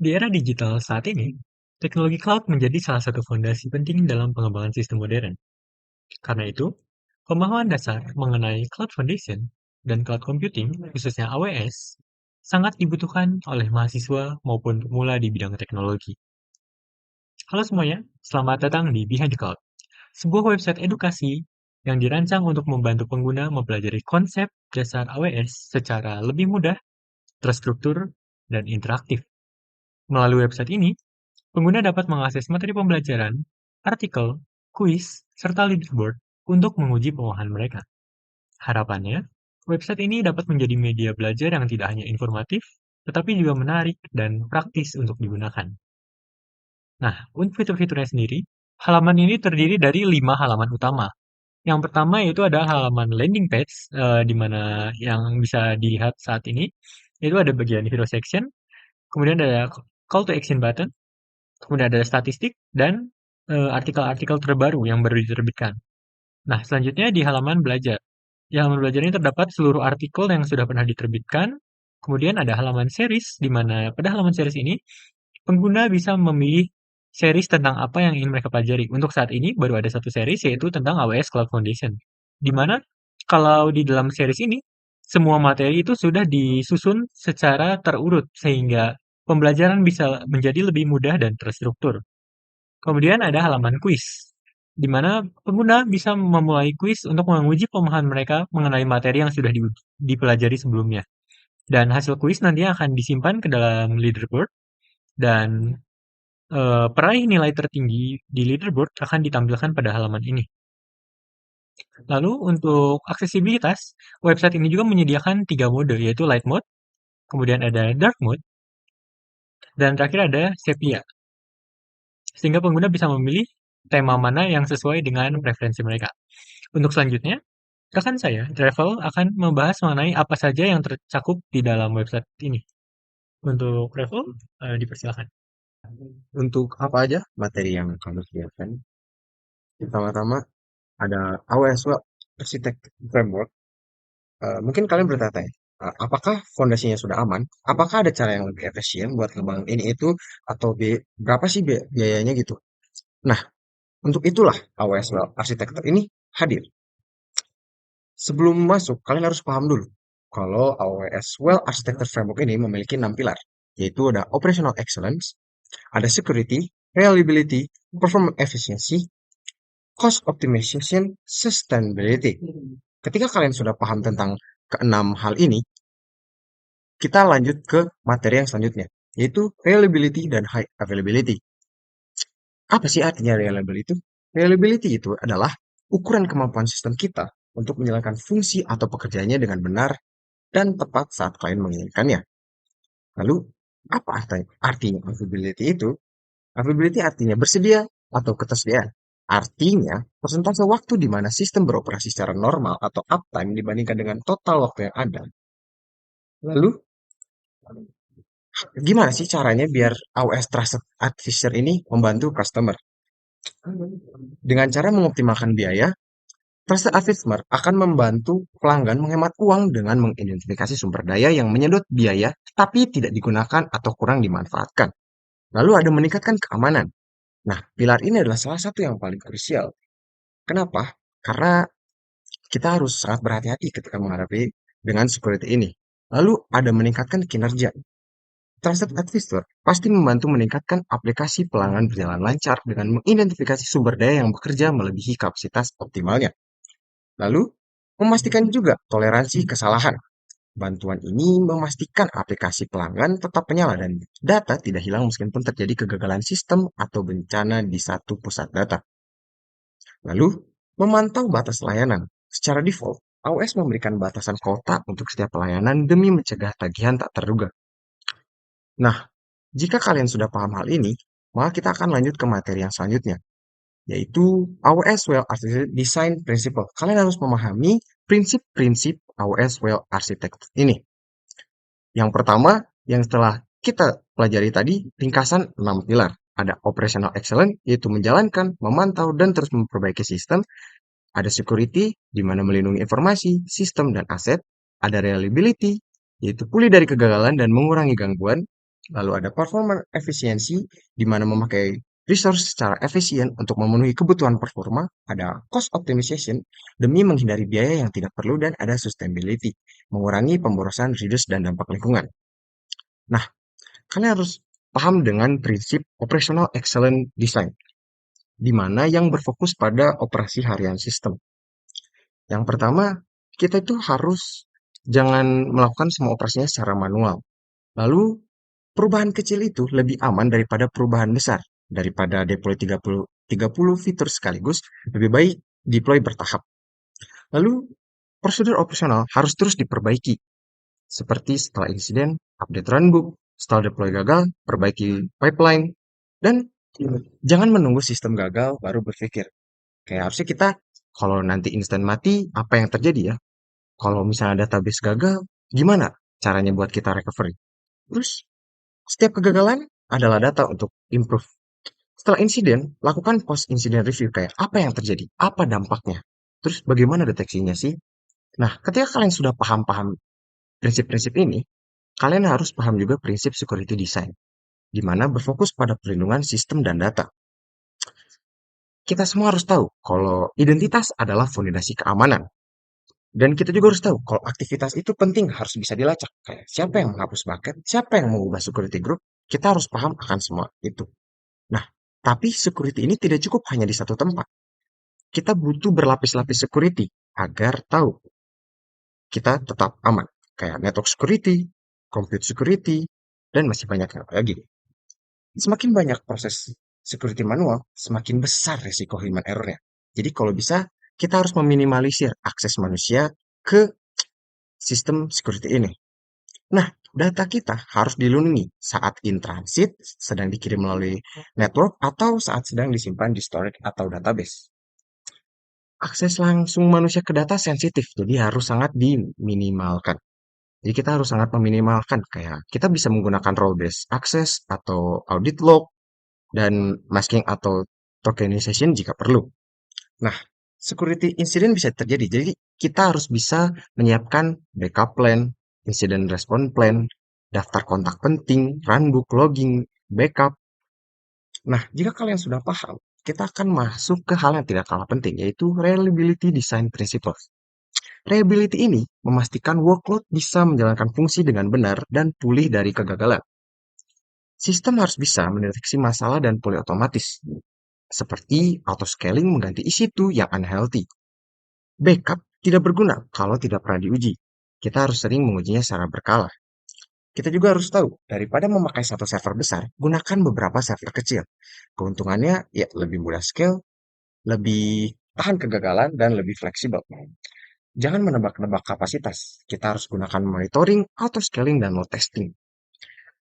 Di era digital saat ini, teknologi cloud menjadi salah satu fondasi penting dalam pengembangan sistem modern. Karena itu, pemahaman dasar mengenai cloud foundation dan cloud computing, khususnya AWS, sangat dibutuhkan oleh mahasiswa maupun pemula di bidang teknologi. Halo semuanya, selamat datang di Behind the Cloud, sebuah website edukasi yang dirancang untuk membantu pengguna mempelajari konsep dasar AWS secara lebih mudah, terstruktur, dan interaktif. Melalui website ini, pengguna dapat mengakses materi pembelajaran, artikel, kuis, serta leaderboard untuk menguji pemahaman mereka. Harapannya, website ini dapat menjadi media belajar yang tidak hanya informatif, tetapi juga menarik dan praktis untuk digunakan. Nah, untuk fitur-fiturnya sendiri, halaman ini terdiri dari 5 halaman utama. Yang pertama yaitu ada halaman landing page, di mana yang bisa dilihat saat ini, itu ada bagian hero section, kemudian ada call to action button, kemudian ada statistik, dan artikel-artikel terbaru yang baru diterbitkan. Nah, selanjutnya di halaman belajar. Di halaman belajar ini terdapat seluruh artikel yang sudah pernah diterbitkan. Kemudian ada halaman series, di mana pada halaman series ini, pengguna bisa memilih series tentang apa yang ingin mereka pelajari. Untuk saat ini, baru ada satu series, yaitu tentang AWS Cloud Foundation. Di mana, kalau di dalam series ini, semua materi itu sudah disusun secara terurut, sehingga pembelajaran bisa menjadi lebih mudah dan terstruktur. Kemudian ada halaman kuis, di mana pengguna bisa memulai kuis untuk menguji pemahaman mereka mengenai materi yang sudah dipelajari sebelumnya. Dan hasil kuis nantinya akan disimpan ke dalam leaderboard dan peraih nilai tertinggi di leaderboard akan ditampilkan pada halaman ini. Lalu untuk aksesibilitas, website ini juga menyediakan 3 mode, yaitu light mode, kemudian ada dark mode, dan terakhir ada sepia. Sehingga pengguna bisa memilih tema mana yang sesuai dengan preferensi mereka. Untuk selanjutnya, rekan saya, Travel, akan membahas mengenai apa saja yang tercakup di dalam website ini. Untuk Travel, dipersilakan. Untuk apa aja materi yang kamu sediakan? Pertama-tama ada AWS Web Architect Framework. Mungkin kalian bertanya, apakah fondasinya sudah aman? Apakah ada cara yang lebih efisien buat ngebangun ini itu atau berapa sih biayanya gitu? Nah, untuk itulah AWS Web Architecture ini hadir. Sebelum masuk, kalian harus paham dulu kalau AWS Well Architecture Framework ini memiliki 6 pilar, yaitu ada Operational Excellence, ada Security, Reliability, Performance Efficiency, Cost Optimization, Sustainability. Ketika kalian sudah paham tentang keenam hal ini, kita lanjut ke materi yang selanjutnya, yaitu Reliability dan High Availability. Apa sih artinya reliability? Reliability itu adalah ukuran kemampuan sistem kita untuk menjalankan fungsi atau pekerjaannya dengan benar dan tepat saat klien menginginkannya. Lalu, apa artinya availability itu? Availability artinya bersedia atau ketersediaan. Artinya, persentase waktu di mana sistem beroperasi secara normal atau uptime dibandingkan dengan total waktu yang ada. Lalu, gimana sih caranya biar AWS Trusted Advisor ini membantu customer? Dengan cara mengoptimalkan biaya, Trusted Advisor akan membantu pelanggan menghemat uang dengan mengidentifikasi sumber daya yang menyedot biaya tapi tidak digunakan atau kurang dimanfaatkan. Lalu ada meningkatkan keamanan. Nah, pilar ini adalah salah satu yang paling krusial. Kenapa? Karena kita harus sangat berhati-hati ketika menghadapi dengan security ini. Lalu ada meningkatkan kinerja. Trusted Advisor pasti membantu meningkatkan aplikasi pelanggan berjalan lancar dengan mengidentifikasi sumber daya yang bekerja melebihi kapasitas optimalnya. Lalu, memastikan juga toleransi kesalahan. Bantuan ini memastikan aplikasi pelanggan tetap menyala dan data tidak hilang meskipun terjadi kegagalan sistem atau bencana di satu pusat data. Lalu, memantau batas layanan. Secara default, AWS memberikan batasan kuota untuk setiap pelayanan demi mencegah tagihan tak terduga. Nah, jika kalian sudah paham hal ini, maka kita akan lanjut ke materi yang selanjutnya, yaitu AWS Well Architecture Design Principle. Kalian harus memahami prinsip-prinsip AWS Well Architecture ini. Yang pertama, yang setelah kita pelajari tadi, ringkasan 6 pilar. Ada Operational Excellence, yaitu menjalankan, memantau, dan terus memperbaiki sistem. Ada Security, di mana melindungi informasi, sistem, dan aset. Ada Reliability, yaitu pulih dari kegagalan dan mengurangi gangguan. Lalu ada performance efisiensi, di mana memakai resource secara efisien untuk memenuhi kebutuhan performa. Ada cost optimization, demi menghindari biaya yang tidak perlu, dan ada sustainability, mengurangi pemborosan, reduce, dan dampak lingkungan. Nah, kalian harus paham dengan prinsip operational excellent design, di mana yang berfokus pada operasi harian sistem. Yang pertama, kita itu harus jangan melakukan semua operasinya secara manual. Lalu, perubahan kecil itu lebih aman daripada perubahan besar. Daripada deploy 30 fitur sekaligus, lebih baik deploy bertahap. Lalu, prosedur operasional harus terus diperbaiki. Seperti setelah insiden, update runbook, setelah deploy gagal, perbaiki pipeline, dan jangan menunggu sistem gagal baru berpikir. Kayak harusnya kita, kalau nanti instan mati, apa yang terjadi ya? Kalau misalnya database gagal, gimana caranya buat kita recovery? Terus, setiap kegagalan adalah data untuk improve. Setelah insiden, lakukan post-incident review kayak apa yang terjadi, apa dampaknya, terus bagaimana deteksinya sih? Nah, ketika kalian sudah paham-paham prinsip-prinsip ini, kalian harus paham juga prinsip security design, di mana berfokus pada perlindungan sistem dan data. Kita semua harus tahu kalau identitas adalah fondasi keamanan. Dan kita juga harus tahu kalau aktivitas itu penting harus bisa dilacak. Kayak siapa yang menghapus bucket, siapa yang mengubah security group, kita harus paham akan semua itu. Nah, tapi security ini tidak cukup hanya di satu tempat. Kita butuh berlapis-lapis security agar tahu kita tetap aman. Kayak network security, compute security, dan masih banyak lagi. Semakin banyak proses security manual, semakin besar resiko human error-nya. Jadi kalau bisa, kita harus meminimalisir akses manusia ke sistem security ini. Nah, data kita harus dilindungi saat in transit, sedang dikirim melalui network, atau saat sedang disimpan di storage atau database. Akses langsung manusia ke data sensitif, jadi harus sangat diminimalkan. Jadi kita harus sangat meminimalkan, kayak kita bisa menggunakan role-based access atau audit log, dan masking atau tokenization jika perlu. Nah, security incident bisa terjadi. Jadi kita harus bisa menyiapkan backup plan, incident response plan, daftar kontak penting, runbook, logging, backup. Nah, jika kalian sudah paham, kita akan masuk ke hal yang tidak kalah penting, yaitu reliability design principles. Reliability ini memastikan workload bisa menjalankan fungsi dengan benar dan pulih dari kegagalan. Sistem harus bisa mendeteksi masalah dan pulih otomatis, seperti auto-scaling mengganti EC2 yang unhealthy. Backup tidak berguna kalau tidak pernah diuji. Kita harus sering mengujinya secara berkala. Kita juga harus tahu, daripada memakai satu server besar, gunakan beberapa server kecil. Keuntungannya ya lebih mudah scale, lebih tahan kegagalan, dan lebih fleksibel. Jangan menebak-nebak kapasitas. Kita harus gunakan monitoring, auto-scaling, dan load testing.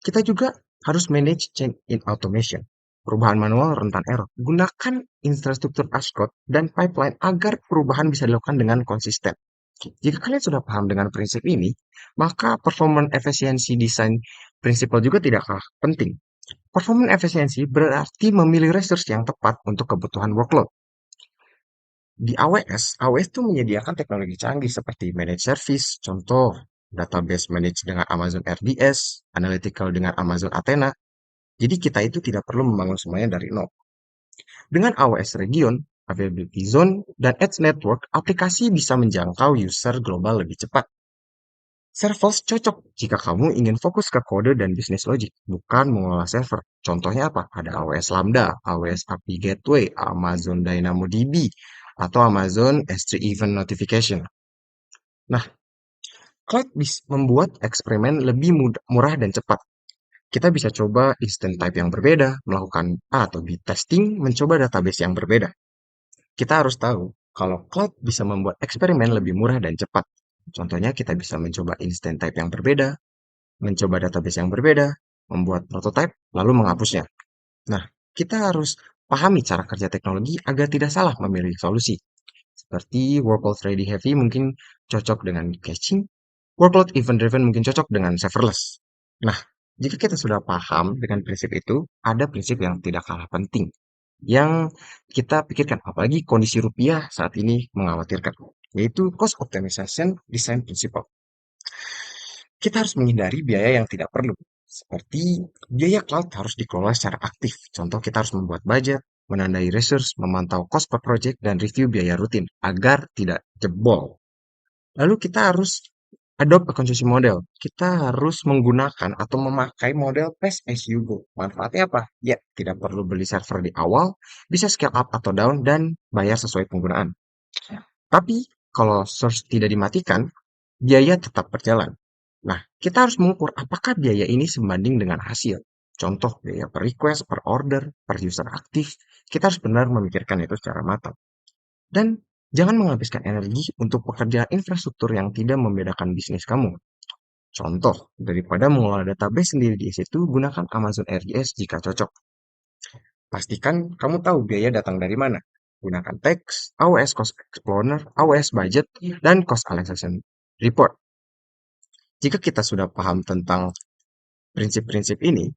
Kita juga harus manage change in automation. Perubahan manual rentan error. Gunakan infrastruktur as code dan pipeline agar perubahan bisa dilakukan dengan konsisten. Jika kalian sudah paham dengan prinsip ini, maka performance efisiensi desain prinsipal juga tidak kalah penting. Performance efisiensi berarti memilih resource yang tepat untuk kebutuhan workload. Di AWS, AWS itu menyediakan teknologi canggih seperti managed service, contoh database managed dengan Amazon RDS, analytical dengan Amazon Athena. Jadi kita itu tidak perlu membangun semuanya dari nol. Dengan AWS Region, Availability Zone, dan Edge Network, aplikasi bisa menjangkau user global lebih cepat. Serverless cocok jika kamu ingin fokus ke kode dan bisnis logic, bukan mengolah server. Contohnya apa? Ada AWS Lambda, AWS API Gateway, Amazon DynamoDB, atau Amazon S3 Event Notification. Nah, cloud bisa membuat eksperimen lebih murah dan cepat. Kita bisa coba instant type yang berbeda, melakukan A atau B testing, mencoba database yang berbeda. Kita harus tahu kalau cloud bisa membuat eksperimen lebih murah dan cepat. Contohnya kita bisa mencoba instant type yang berbeda, mencoba database yang berbeda, membuat prototype, lalu menghapusnya. Nah, kita harus pahami cara kerja teknologi agar tidak salah memilih solusi. Seperti workload ready heavy mungkin cocok dengan caching, workload event driven mungkin cocok dengan serverless. Nah, jika kita sudah paham dengan prinsip itu, ada prinsip yang tidak kalah penting yang kita pikirkan, apalagi kondisi rupiah saat ini mengkhawatirkan, yaitu cost optimization design principle. Kita harus menghindari biaya yang tidak perlu. Seperti biaya cloud harus dikelola secara aktif. Contoh kita harus membuat budget, menandai resource, memantau cost per project, dan review biaya rutin agar tidak jebol. Lalu kita harus adopt a consumption model. Kita harus menggunakan atau memakai model pay as you go. Manfaatnya apa? Ya, tidak perlu beli server di awal, bisa scale up atau down, dan bayar sesuai penggunaan. Tapi, kalau source tidak dimatikan, biaya tetap berjalan. Nah, kita harus mengukur apakah biaya ini sebanding dengan hasil. Contoh, biaya per request, per order, per user aktif. Kita harus benar memikirkan itu secara matang. Dan jangan menghabiskan energi untuk pekerjaan infrastruktur yang tidak membedakan bisnis kamu. Contoh, daripada mengelola database sendiri di situ, gunakan Amazon RDS jika cocok. Pastikan kamu tahu biaya datang dari mana. Gunakan teks, AWS Cost Explorer, AWS Budget, dan Cost Allocation Report. Jika kita sudah paham tentang prinsip-prinsip ini,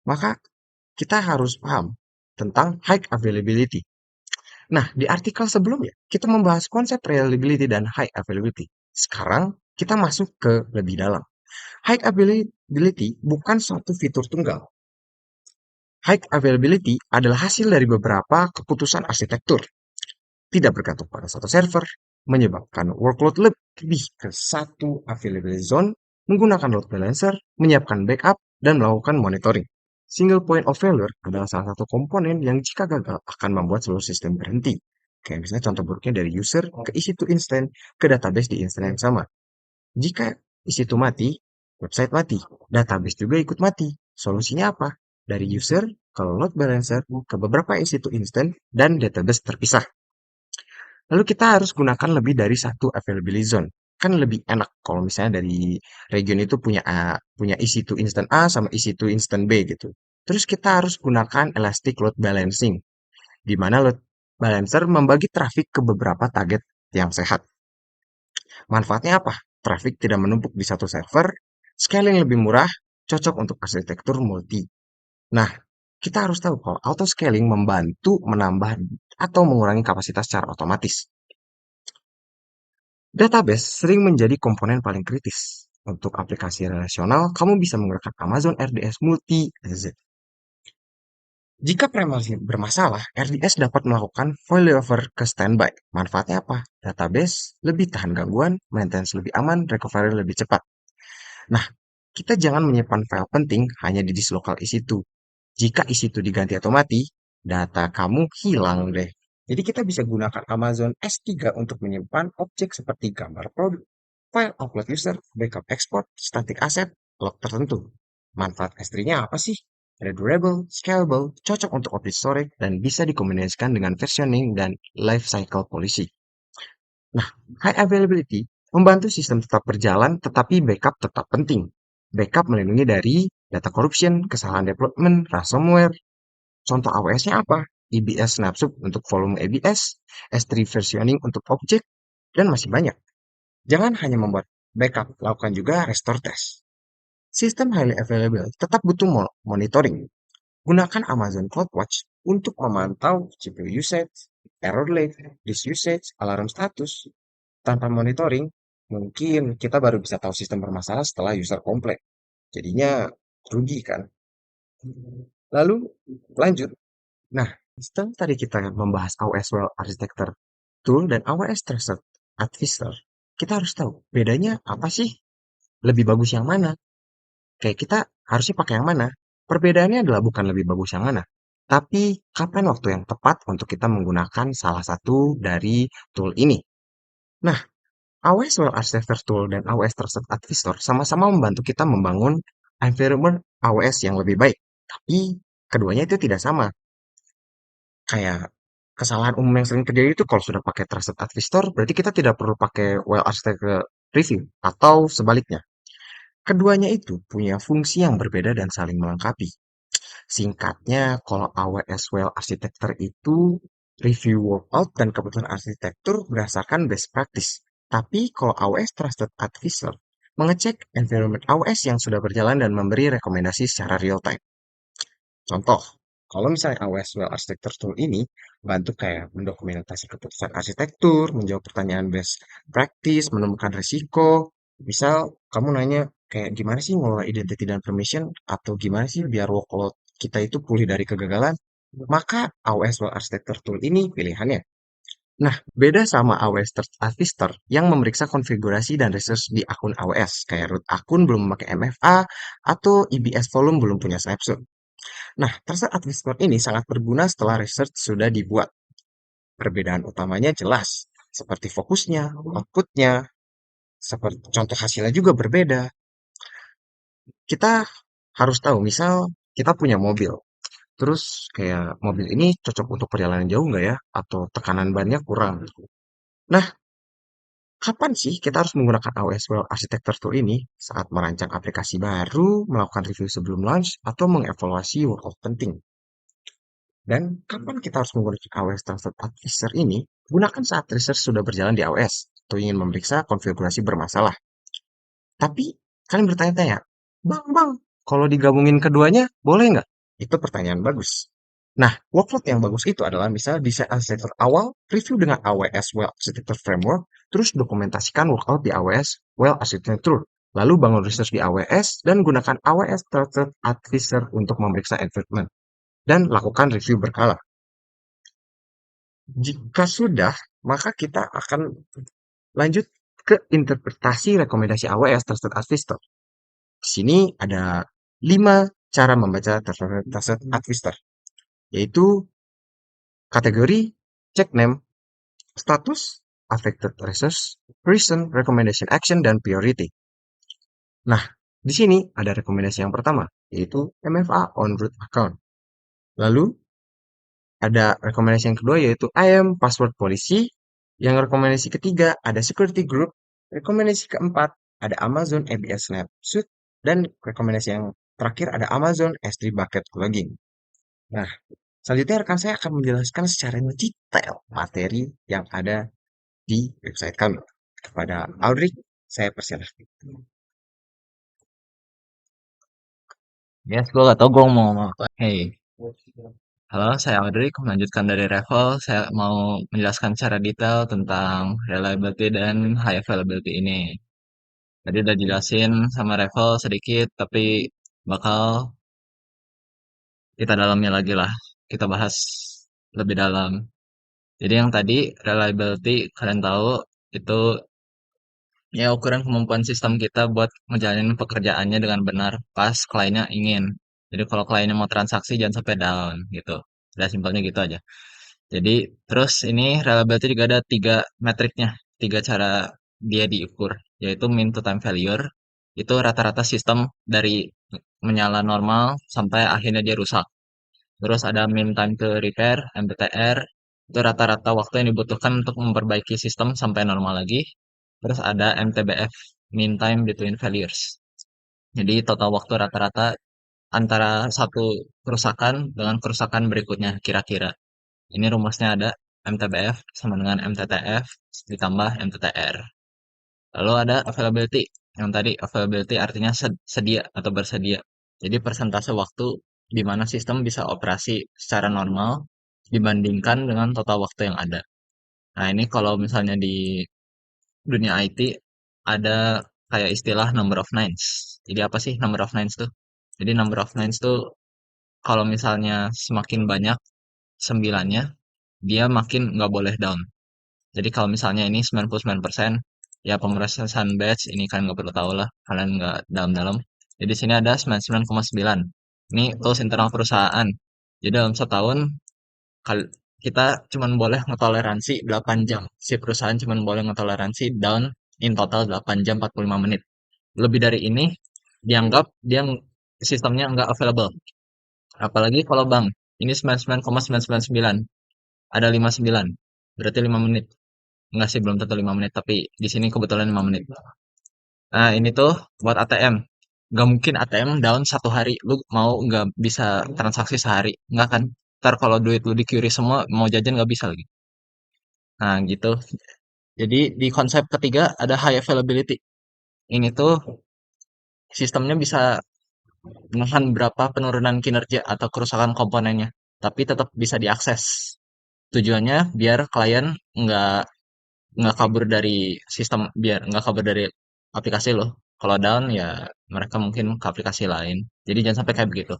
maka kita harus paham tentang high availability. Nah, di artikel sebelumnya, kita membahas konsep reliability dan high availability. Sekarang, kita masuk ke lebih dalam. High availability bukan suatu fitur tunggal. High availability adalah hasil dari beberapa keputusan arsitektur, tidak bergantung pada satu server, menyebabkan workload lebih ke satu availability zone, menggunakan load balancer, menyiapkan backup, dan melakukan monitoring. Single point of failure adalah salah satu komponen yang jika gagal akan membuat seluruh sistem berhenti. Kayak misalnya contoh buruknya dari user ke EC2 instance ke database di instance yang sama. Jika EC2 mati, website mati, database juga ikut mati. Solusinya apa? Dari user ke load balancer ke beberapa EC2 instance dan database terpisah. Lalu kita harus gunakan lebih dari satu availability zone. Kan lebih enak kalau misalnya dari region itu punya EC2 instant A sama EC2 instant B gitu. Terus kita harus gunakan elastic load balancing, di mana load balancer membagi traffic ke beberapa target yang sehat. Manfaatnya apa? Traffic tidak menumpuk di satu server, scaling lebih murah, cocok untuk arsitektur multi. Nah, kita harus tahu kalau auto scaling membantu menambah atau mengurangi kapasitas secara otomatis. Database sering menjadi komponen paling kritis. Untuk aplikasi relasional, kamu bisa menggunakan Amazon RDS Multi-Z. Jika premise bermasalah, RDS dapat melakukan failover ke standby. Manfaatnya apa? Database lebih tahan gangguan, maintenance lebih aman, recovery lebih cepat. Nah, kita jangan menyimpan file penting hanya di disk lokal EC2. Jika EC2 diganti atau mati, data kamu hilang deh. Jadi kita bisa gunakan Amazon S3 untuk menyimpan objek seperti gambar produk, file upload user, backup export, static asset, log tertentu. Manfaat S3-nya apa sih? Ada durable, scalable, cocok untuk object storage, dan bisa dikombinasikan dengan versioning dan lifecycle policy. Nah, high availability membantu sistem tetap berjalan, tetapi backup tetap penting. Backup melindungi dari data corruption, kesalahan development, ransomware. Contoh AWS-nya apa? EBS Snapshot untuk volume EBS, S3 versioning untuk objek, dan masih banyak. Jangan hanya membuat backup, lakukan juga restore test. Sistem highly available tetap butuh monitoring. Gunakan Amazon CloudWatch untuk memantau CPU usage, error rate, disk usage, alarm status. Tanpa monitoring, mungkin kita baru bisa tahu sistem bermasalah setelah user komplain. Jadinya rugi kan? Lalu lanjut. Nah, setelah tadi kita membahas AWS Well Architecture Tool dan AWS Trusted Advisor, kita harus tahu bedanya apa sih? Lebih bagus yang mana? Kayak kita harusnya pakai yang mana? Perbedaannya adalah bukan lebih bagus yang mana, tapi kapan waktu yang tepat untuk kita menggunakan salah satu dari tool ini. Nah, AWS Well Architecture Tool dan AWS Trusted Advisor sama-sama membantu kita membangun environment AWS yang lebih baik. Tapi keduanya itu tidak sama. Kayak kesalahan umum yang sering terjadi itu kalau sudah pakai Trusted Advisor, berarti kita tidak perlu pakai Well Architecture Review atau sebaliknya. Keduanya itu punya fungsi yang berbeda dan saling melengkapi. Singkatnya, kalau AWS Well Architecture itu review workout dan kebutuhan arsitektur berdasarkan best practice. Tapi kalau AWS Trusted Advisor mengecek environment AWS yang sudah berjalan dan memberi rekomendasi secara real time. Contoh, kalau misalnya AWS Well Architecture Tool ini bantu kayak mendokumentasi keputusan arsitektur, menjawab pertanyaan best practice, menemukan risiko. Misal kamu nanya, kayak gimana sih ngelola identity dan permission, atau gimana sih biar workload kita itu pulih dari kegagalan, maka AWS Well Architecture Tool ini pilihannya. Nah, beda sama AWS Third Artister yang memeriksa konfigurasi dan resource di akun AWS, kayak root akun belum memakai MFA, atau EBS volume belum punya snapshot. Nah, Trusted Artister ini sangat berguna setelah research sudah dibuat. Perbedaan utamanya jelas, seperti fokusnya, outputnya, seperti contoh hasilnya juga berbeda. Kita harus tahu, misal kita punya mobil, terus kayak mobil ini cocok untuk perjalanan jauh nggak ya? Atau tekanan bannya kurang. Nah, kapan sih kita harus menggunakan AWS Well Architecture Tool ini? Saat merancang aplikasi baru, melakukan review sebelum launch, atau mengevaluasi workload penting. Dan kapan kita harus menggunakan AWS Trusted Advisor ini? Gunakan saat research sudah berjalan di AWS atau ingin memeriksa konfigurasi bermasalah. Tapi kalian bertanya-tanya, Bang, kalau digabungin keduanya, boleh nggak? Itu pertanyaan bagus. Nah, workload yang bagus itu adalah misal desain arsitektur awal, review dengan AWS Well Architecture Framework, terus dokumentasikan workload di AWS Well Architecture, lalu bangun research di AWS, dan gunakan AWS Trusted Advisor untuk memeriksa environment, dan lakukan review berkala. Jika sudah, maka kita akan lanjut ke interpretasi rekomendasi AWS Trusted Advisor. Di sini ada 5 cara membaca Trusted Advisor, yaitu kategori, check name, status, affected resource, reason, recommendation action, dan priority. Nah, di sini ada rekomendasi yang pertama, yaitu MFA on root account. Lalu ada rekomendasi yang kedua, yaitu IAM password policy. Yang rekomendasi ketiga ada security group. Rekomendasi keempat ada Amazon ABS Snapshot. Dan rekomendasi yang terakhir ada Amazon S3 Bucket Logging. Nah, selanjutnya rekan saya akan menjelaskan secara detail materi yang ada di website kami. Kepada Audrey, saya persilahkan. Yes, gue gak tau gue mau ngomong apa. Hey, halo, saya Audrey. Melanjutkan dari Revel, saya mau menjelaskan secara detail tentang reliability dan high availability ini. Tadi udah jelasin sama Revel sedikit, tapi bakal kita dalami lagi lah. Kita bahas lebih dalam. Jadi yang tadi, reliability, kalian tahu, itu ya ukuran kemampuan sistem kita buat ngejalanin pekerjaannya dengan benar pas kliennya ingin. Jadi kalau kliennya mau transaksi jangan sampai down gitu. Udah simpelnya gitu aja. Jadi terus ini reliability juga ada tiga metriknya, tiga cara dia diukur, yaitu mean to time failure. Itu rata-rata sistem dari menyala normal sampai akhirnya dia rusak. Terus ada mean time to repair, MTTR. Itu rata-rata waktu yang dibutuhkan untuk memperbaiki sistem sampai normal lagi. Terus ada MTBF, mean time between failures. Jadi total waktu rata-rata antara satu kerusakan dengan kerusakan berikutnya kira-kira. Ini rumusnya ada MTBF sama dengan MTTF ditambah MTTR. Lalu ada availability. Yang tadi availability artinya sedia atau bersedia. Jadi persentase waktu di mana sistem bisa operasi secara normal dibandingkan dengan total waktu yang ada. Nah, ini kalau misalnya di dunia IT ada kayak istilah number of nines. Jadi apa sih number of nines tuh? Jadi number of nines tuh kalau misalnya semakin banyak sembilannya, dia makin nggak boleh down. Jadi kalau misalnya ini 99%, ya pemrosesan batch, ini kan nggak perlu tahu lah, kalian nggak dalam-dalam. Jadi sini ada 99,9. Ini tools internal perusahaan. Jadi dalam setahun, kita cuma boleh ngetoleransi 8 jam. Si perusahaan cuma boleh ngetoleransi down in total 8 jam 45 menit. Lebih dari ini, dianggap dia sistemnya nggak available. Apalagi kalau bank, ini 99,999. Ada 59. Berarti 5 menit. Enggak sih, belum tentu 5 menit, tapi di sini kebetulan 5 menit. Nah, ini tuh buat ATM. Nggak mungkin ATM down satu hari. Lu mau nggak bisa transaksi sehari. Nggak kan? Ntar kalau duit lu di-QRI semua, mau jajan nggak bisa lagi. Nah, gitu. Jadi di konsep ketiga ada high availability. Ini tuh sistemnya bisa menahan berapa penurunan kinerja atau kerusakan komponennya. Tapi tetap bisa diakses. Tujuannya biar klien nggak kabur dari sistem, biar nggak kabur dari aplikasi lo. Kalau down ya mereka mungkin ke aplikasi lain. Jadi jangan sampai kayak begitu.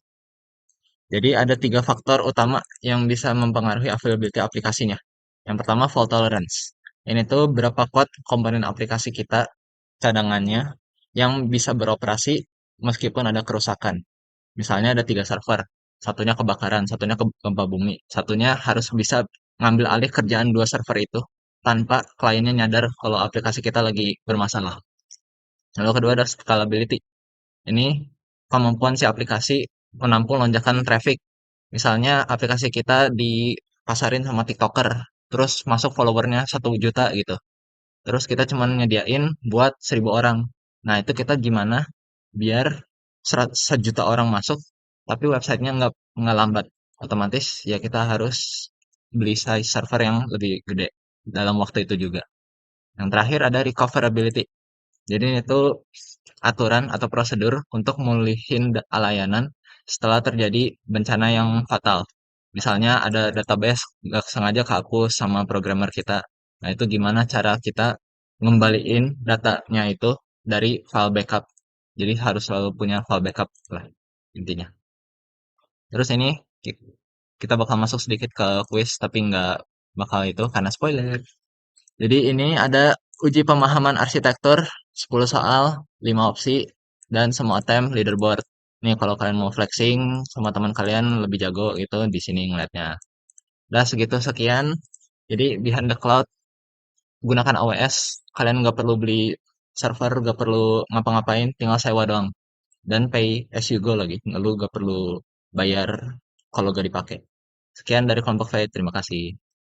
Jadi ada 3 faktor utama yang bisa mempengaruhi availability aplikasinya. Yang pertama fault tolerance. Ini tuh berapa kuat komponen aplikasi kita cadangannya yang bisa beroperasi meskipun ada kerusakan. Misalnya ada 3 server, satunya kebakaran, satunya gempa bumi, satunya harus bisa ngambil alih kerjaan 2 server itu tanpa kliennya nyadar kalau aplikasi kita lagi bermasalah. Lalu kedua ada scalability. Ini kemampuan si aplikasi menampung lonjakan traffic. Misalnya aplikasi kita dipasarin sama TikToker, terus masuk followernya 1 juta gitu. Terus kita cuma nyediain buat 1.000 orang. Nah itu kita gimana biar 1 juta orang masuk, tapi websitenya nggak lambat. Otomatis ya kita harus beli size server yang lebih gede dalam waktu itu juga. Yang terakhir ada recoverability. Jadi itu aturan atau prosedur untuk mulihin layanan setelah terjadi bencana yang fatal. Misalnya ada database nggak sengaja kehapus sama programmer kita. Nah itu gimana cara kita ngembaliin datanya itu dari file backup. Jadi harus selalu punya file backup lah intinya. Terus ini kita bakal masuk sedikit ke quiz tapi nggak bakal itu karena spoiler. Jadi ini ada uji pemahaman arsitektur, 10 soal, 5 opsi, dan semua attempt leaderboard. Nih kalau kalian mau flexing sama teman kalian lebih jago gitu di sini ngeliatnya. Udah segitu sekian. Jadi behind the cloud gunakan AWS. Kalian nggak perlu beli server, nggak perlu ngapa-ngapain, tinggal sewa doang. Dan pay as you go lagi. Lu nggak perlu bayar kalau nggak dipakai. Sekian dari kelompok Faith. Terima kasih.